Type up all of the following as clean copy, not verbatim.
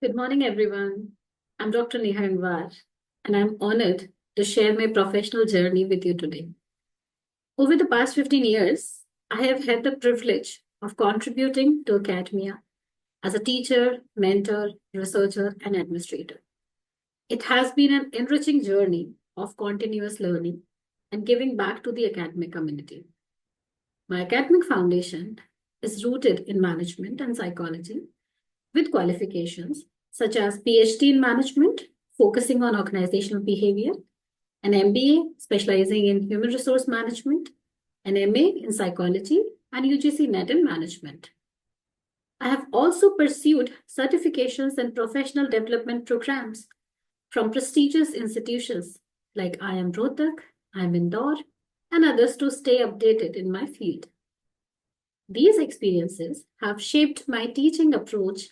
Good morning, everyone. I'm Dr. Neha Gangwar, and I'm honored to share my professional journey with you today. Over the past 15 years, I have had the privilege of contributing to academia as a teacher, mentor, researcher, and administrator. It has been an enriching journey of continuous learning and giving back to the academic community. My academic foundation is rooted in management and psychology with qualifications such as PhD in management, focusing on organizational behavior, an MBA specializing in human resource management, an MA in psychology, and UGC NET in management. I have also pursued certifications and professional development programs from prestigious institutions like IIM Rohtak, IIM Indore, and others to stay updated in my field. These experiences have shaped my teaching approach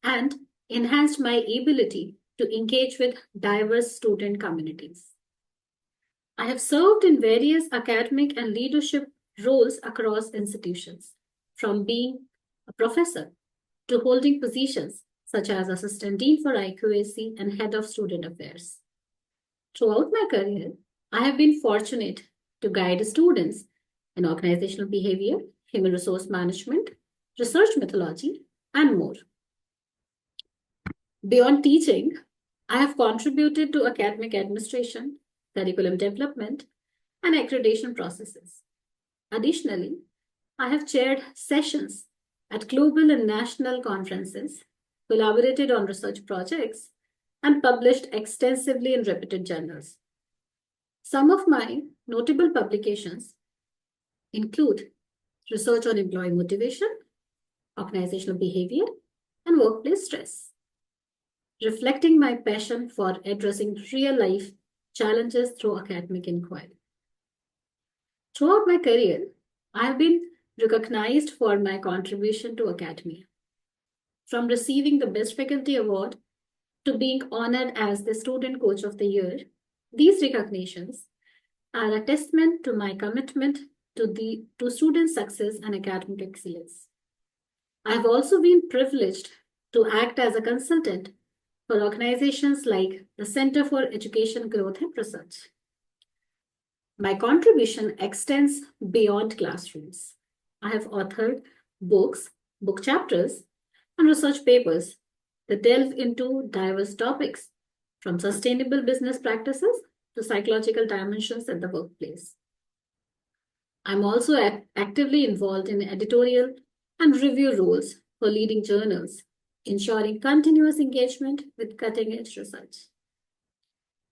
and enhanced my ability to engage with diverse student communities. I have served in various academic and leadership roles across institutions, from being a professor to holding positions such as Assistant Dean for IQAC and Head of Student Affairs. Throughout my career, I have been fortunate to guide students in organizational behavior, human resource management, research methodology, and more. Beyond teaching, I have contributed to academic administration, curriculum development, and accreditation processes. Additionally, I have chaired sessions at global and national conferences, collaborated on research projects, and published extensively in reputed journals. Some of my notable publications include research on employee motivation, organizational behavior, and workplace stress, reflecting my passion for addressing real-life challenges through academic inquiry. Throughout my career, I have been recognized for my contribution to academia. From receiving the Best Faculty Award to being honored as the Student Coach of the Year, these recognitions are a testament to my commitment to student success and academic excellence. I have also been privileged to act as a consultant for organizations like the Center for Education Growth and Research. My contribution extends beyond classrooms. I have authored books, book chapters, and research papers that delve into diverse topics, from sustainable business practices to psychological dimensions at the workplace. I'm also actively involved in editorial and review roles for leading journals, ensuring continuous engagement with cutting-edge research.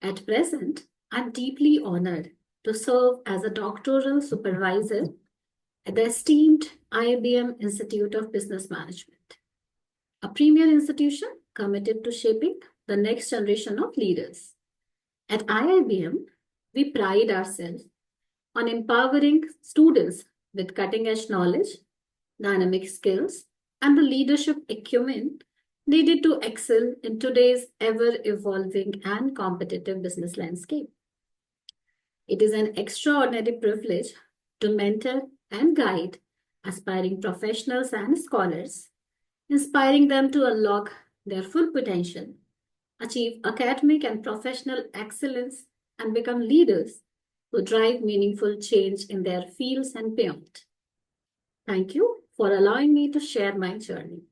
At present, I'm deeply honored to serve as a doctoral supervisor at the esteemed IIBM Institute of Business Management, a premier institution committed to shaping the next generation of leaders. At IIBM, we pride ourselves on empowering students with cutting-edge knowledge, dynamic skills, and the leadership acumen needed to excel in today's ever-evolving and competitive business landscape. It is an extraordinary privilege to mentor and guide aspiring professionals and scholars, inspiring them to unlock their full potential, achieve academic and professional excellence, and become leaders who drive meaningful change in their fields and beyond. Thank you for allowing me to share my journey.